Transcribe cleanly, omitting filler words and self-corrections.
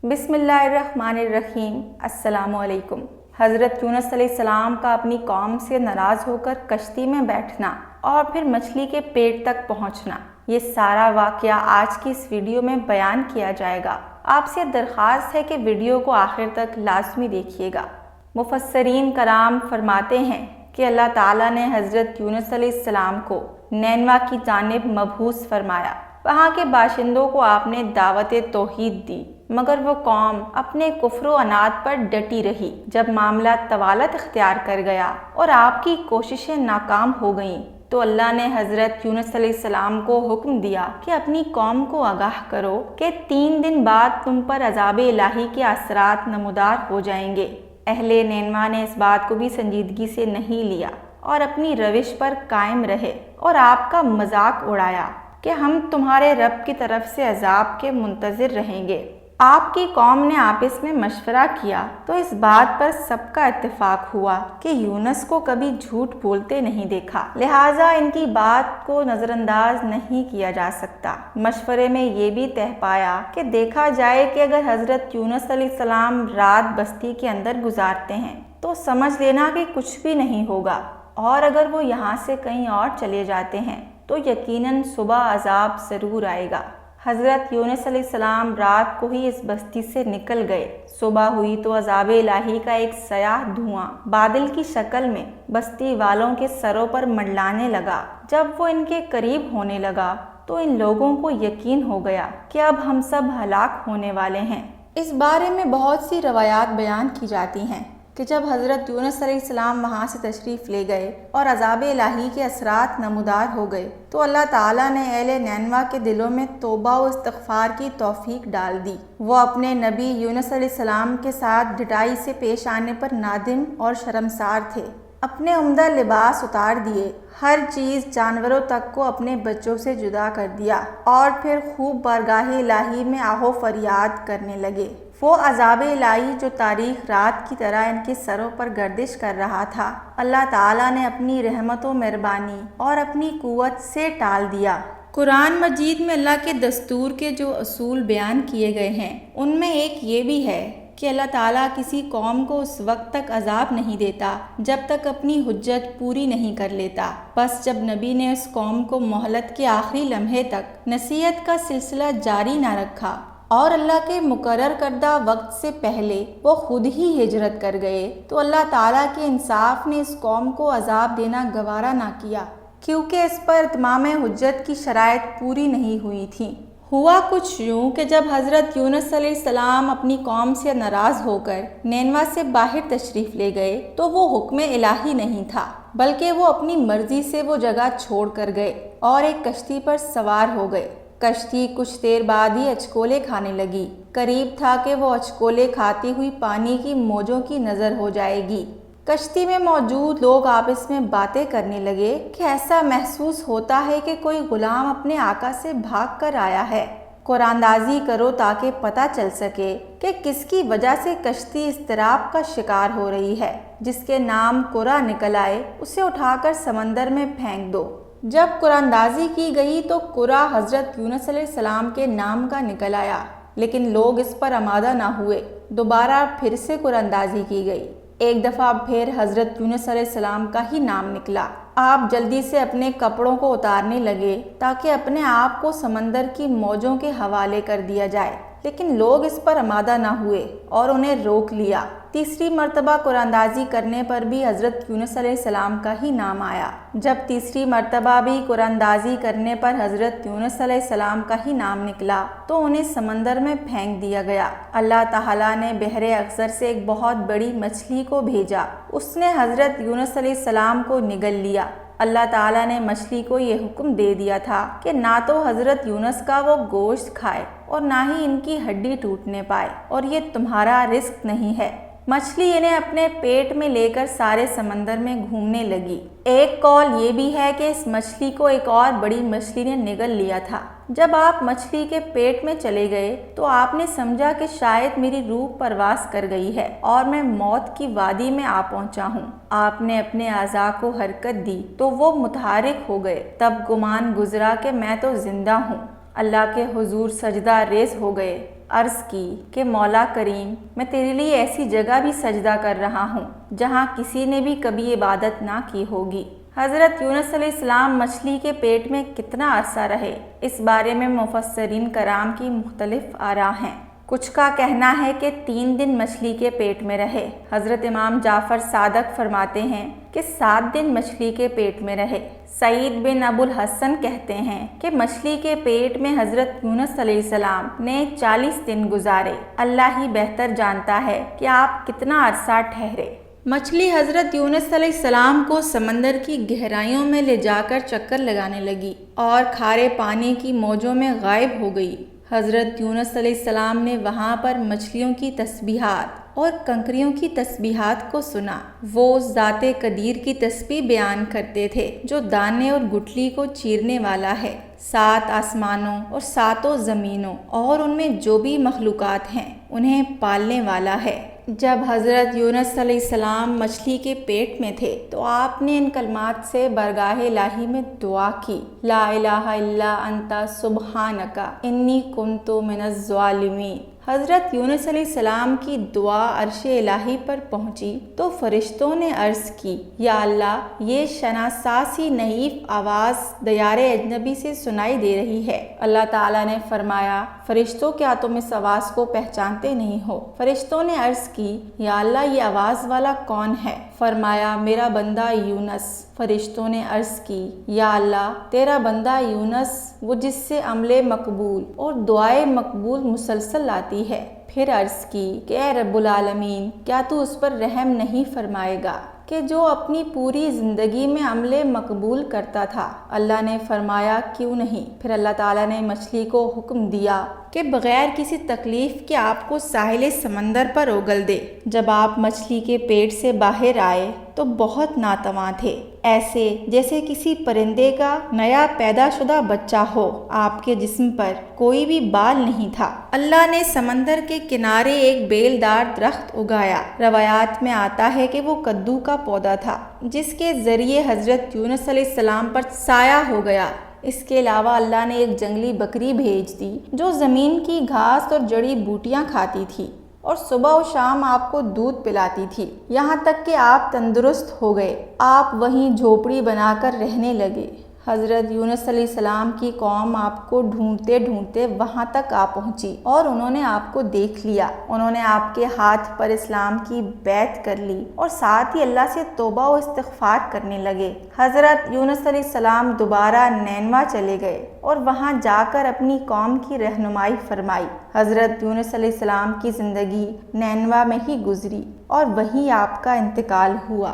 बिस्मिल्लाहिर्रहमानिर्रहीम। अस्सलाम वालेकुम। हज़रत यूनुस अलैहिस्सलाम का अपनी कौम से नाराज़ होकर कश्ती में बैठना और फिर मछली के पेट तक पहुंचना, ये सारा वाक़या आज की इस वीडियो में बयान किया जाएगा। आपसे दरख्वास्त है कि वीडियो को आखिर तक लाजमी देखिएगा। मुफस्सरीन कराम फरमाते हैं कि अल्लाह ताला ने हज़रत यूनुस अलैहिस्सलाम को नैनवा की जानिब मबूस फरमाया। वहाँ के बाशिंदों को आपने दावत तौहीद दी, मगर वो कौम अपने कुफ्र व अनाद पर डटी रही। जब मामला तवालत इख्तियार कर गया और आपकी कोशिशें नाकाम हो गईं, तो अल्लाह ने हज़रत यूनुस अलैहिस्सलाम को हुक्म दिया कि अपनी कौम को आगाह करो कि 3 दिन बाद तुम पर अज़ाब इलाही के असरात नमूदार हो जाएंगे। अहले नैनवा ने इस बात को भी संजीदगी से नहीं लिया और अपनी रविश पर कायम रहे और आपका मजाक उड़ाया कि हम तुम्हारे रब की तरफ से अजाब के मुंतज़िर रहेंगे। आपकी कौम ने आपस में मशवरा किया तो इस बात पर सबका इत्तेफाक हुआ कि यूनुस को कभी झूठ बोलते नहीं देखा, लिहाजा इनकी बात को नज़रअंदाज नहीं किया जा सकता। मशवरे में ये भी तय पाया कि देखा जाए कि अगर हज़रत यूनुस अलैहिस्सलाम रात बस्ती के अंदर गुजारते हैं तो समझ लेना कि कुछ भी नहीं होगा, और अगर वो यहाँ से कहीं और चले जाते हैं तो यकीनन सुबह अजाब ज़रूर आएगा। हज़रत यूनुस अलैहिस्सलाम रात को ही इस बस्ती से निकल गए। सुबह हुई तो अज़ाब इलाही का एक सयाह धुआं बादल की शक्ल में बस्ती वालों के सरों पर मंडलाने लगा। जब वो इनके करीब होने लगा तो इन लोगों को यकीन हो गया कि अब हम सब हलाक होने वाले हैं। इस बारे में बहुत सी रवायात बयान की जाती हैं कि जब हज़रत यूनुस अलैहिस्सलाम वहाँ से तशरीफ़ ले गए और अज़ाब इलाही के असरात नमूदार हो गए, तो अल्लाह ताला ने अहले नैनवा के दिलों में तौबा व इस्तिग़फ़ार की तौफ़ीक डाल दी। वो अपने नबी यूनुस अलैहिस्सलाम के साथ ढिठाई से पेश आने पर नादिम और शर्मसार थे। अपने उम्दा लिबास उतार दिए, हर चीज़ जानवरों तक को अपने बच्चों से जुदा कर दिया और फिर खूब बारगाह इलाही में आहो फरियाद करने लगे। वो अज़ाब इलाही जो तारीख रात की तरह इनके सरों पर गर्दिश कर रहा था, अल्लाह ताला ने अपनी रहमत व मेहरबानी और अपनी कुव्वत से टाल दिया। कुरान मजीद में अल्लाह के दस्तूर के जो असूल बयान किए गए हैं, उनमें एक ये भी है कि अल्लाह ताला किसी कौम को उस वक्त तक अजाब नहीं देता जब तक अपनी हुज्जत पूरी नहीं कर लेता। बस जब नबी ने उस कौम को मोहलत के आखिरी लम्हे तक नसीहत का सिलसिला जारी ना रखा और अल्लाह के मुकर्रर करदा वक्त से पहले वो खुद ही हिजरत कर गए, तो अल्लाह ताला के इंसाफ ने इस कौम को अजाब देना गवारा ना किया, क्योंकि इस पर इत्माम हुज्जत की शराइत पूरी नहीं हुई थी। हुआ कुछ यूँ कि जब हज़रत यूनुस अलैहिस्सलाम अपनी कौम से नाराज़ होकर नैनवा से बाहर तशरीफ़ ले गए, तो वो हुक्म इलाही नहीं था, बल्कि वो अपनी मर्ज़ी से वो जगह छोड़ कर गए और एक कश्ती पर सवार हो गए। कश्ती कुछ देर बाद ही अचकोले खाने लगी। करीब था कि वो अचकोले खाती हुई पानी की मौजों की नज़र हो जाएगी। कश्ती में मौजूद लोग आपस में बातें करने लगे कि ऐसा महसूस होता है कि कोई गुलाम अपने आका से भाग कर आया है। कुरानदाजी करो ताकि पता चल सके कि किसकी वजह से कश्ती इज़्तिराब का शिकार हो रही है। जिसके नाम कुरा निकल आए उसे उठाकर समंदर में फेंक दो। जब कुरानदाजी की गई तो कुरा हज़रत यूनुस अलैहिस्सलाम के नाम का निकल आया, लेकिन लोग इस पर आमादा ना हुए। दोबारा फिर से कुरानदाजी की गई। एक दफ़ा फिर हज़रत यूनुस अलैहिस्सलाम का ही नाम निकला। आप जल्दी से अपने कपड़ों को उतारने लगे ताकि अपने आप को समंदर की मौजों के हवाले कर दिया जाए, लेकिन लोग इस पर आमादा ना हुए और उन्हें रोक लिया। तीसरी मर्तबा कुरानदाजी करने पर भी हज़रत यूनुस अलैहिस्सलाम का ही नाम आया। जब तीसरी मर्तबा भी कुरानदाजी करने पर हज़रत यूनुस अलैहिस्सलाम का ही नाम निकला तो उन्हें समंदर में फेंक दिया गया। अल्लाह ताला ने बहरे अक्सर से एक बहुत बड़ी मछली को भेजा। उसने हज़रत यूनुस अलैहिस्सलाम को निगल लिया। अल्लाह ताला ने मछली को ये हुक्म दे दिया था कि ना तो हज़रत यूनुस का वो गोश्त खाए और ना ही इनकी हड्डी टूटने पाए, और ये तुम्हारा रिस्क नहीं है। मछली इन्हें अपने पेट में लेकर सारे समंदर में घूमने लगी। एक कौल ये भी है कि इस मछली को एक और बड़ी मछली ने निगल लिया था। जब आप मछली के पेट में चले गए तो आपने समझा कि शायद मेरी रूह परवास कर गई है और मैं मौत की वादी में आ पहुंचा हूँ। आपने अपने आज़ा को हरकत दी तो वो मुतहरिक हो गए। तब गुमान गुजरा कि मैं तो जिंदा हूँ। अल्लाह के हुजूर सजदा रेज़ हो गए عرض کی کہ مولا کریم، میں تیرے لیے ایسی جگہ بھی سجدہ کر رہا ہوں جہاں کسی نے بھی کبھی عبادت نہ کی ہوگی۔ حضرت یونس علیہ السلام مچھلی کے پیٹ میں کتنا عرصہ رہے، اس بارے میں مفسرین کرام کی مختلف آراء ہیں۔ کچھ کا کہنا ہے کہ 3 دن مچھلی کے پیٹ میں رہے۔ حضرت امام جعفر صادق فرماتے ہیں کہ 7 دن مچھلی کے پیٹ میں رہے۔ سعید بن ابو الحسن کہتے ہیں کہ مچھلی کے پیٹ میں حضرت یونس علیہ السلام نے 40 دن گزارے۔ اللہ ہی بہتر جانتا ہے کہ آپ کتنا عرصہ ٹھہرے۔ مچھلی حضرت یونس علیہ السلام کو سمندر کی گہرائیوں میں لے جا کر چکر لگانے لگی اور کھارے پانی کی موجوں میں غائب ہو گئی۔ حضرت یونس علیہ السلام نے وہاں پر مچھلیوں کی تسبیحات اور کنکریوں کی تسبیحات کو سنا۔ وہ ذات قدیر کی تسبیح بیان کرتے تھے جو دانے اور گٹھلی کو چیرنے والا ہے، 7 آسمانوں اور 7 زمینوں اور ان میں جو بھی مخلوقات ہیں انہیں پالنے والا ہے۔ جب حضرت یونس علیہ السلام مچھلی کے پیٹ میں تھے تو آپ نے ان کلمات سے بارگاہ الہی میں دعا کی، لا الہ الا انت سبحانک انی کنت من الظالمین۔ حضرت یونس علیہ السلام کی دعا عرش الہی پر پہنچی تو فرشتوں نے عرض کی، یا اللہ، یہ شناساسی نحیف آواز دیار اجنبی سے سنائی دے رہی ہے۔ اللہ تعالیٰ نے فرمایا، فرشتوں، کیا تم اس آواز کو پہچانتے نہیں ہو؟ فرشتوں نے عرض کی، یا اللہ، یہ آواز والا کون ہے؟ فرمایا، میرا بندہ یونس۔ فرشتوں نے عرض کی، یا اللہ، تیرا بندہ یونس، وہ جس سے عمل مقبول اور دعائے مقبول مسلسل آتی ہے۔ پھر عرض کی کہ اے رب العالمین، کیا تو اس پر رحم نہیں فرمائے گا کہ جو اپنی پوری زندگی میں عمل مقبول کرتا تھا؟ اللہ نے فرمایا، کیوں نہیں۔ پھر اللہ تعالیٰ نے مچھلی کو حکم دیا کہ بغیر کسی تکلیف کے آپ کو ساحل سمندر پر اگل دے۔ جب آپ مچھلی کے پیٹ سے باہر آئے تو بہت ناتواں تھے، ایسے جیسے کسی پرندے کا نیا پیدا شدہ بچہ ہو۔ آپ کے جسم پر کوئی بھی بال نہیں تھا۔ اللہ نے سمندر کے کنارے ایک بیلدار درخت اگایا۔ روایات میں آتا ہے کہ وہ کدو کا پودا تھا جس کے ذریعے حضرت یونس علیہ السلام پر سایہ ہو گیا۔ اس کے علاوہ اللہ نے ایک جنگلی بکری بھیج دی جو زمین کی گھاس اور جڑی بوٹیاں کھاتی تھی اور صبح و شام آپ کو دودھ پلاتی تھی، یہاں تک کہ آپ تندرست ہو گئے۔ آپ وہیں جھوپڑی بنا کر رہنے لگے۔ حضرت یونس علیہ السلام کی قوم آپ کو ڈھونڈتے ڈھونڈتے وہاں تک آ پہنچی اور انہوں نے آپ کو دیکھ لیا۔ انہوں نے آپ کے ہاتھ پر اسلام کی بیعت کر لی اور ساتھ ہی اللہ سے توبہ و استغفار کرنے لگے۔ حضرت یونس علیہ السلام دوبارہ نینوا چلے گئے اور وہاں جا کر اپنی قوم کی رہنمائی فرمائی۔ حضرت یونس علیہ السلام کی زندگی نینوا میں ہی گزری اور وہیں آپ کا انتقال ہوا۔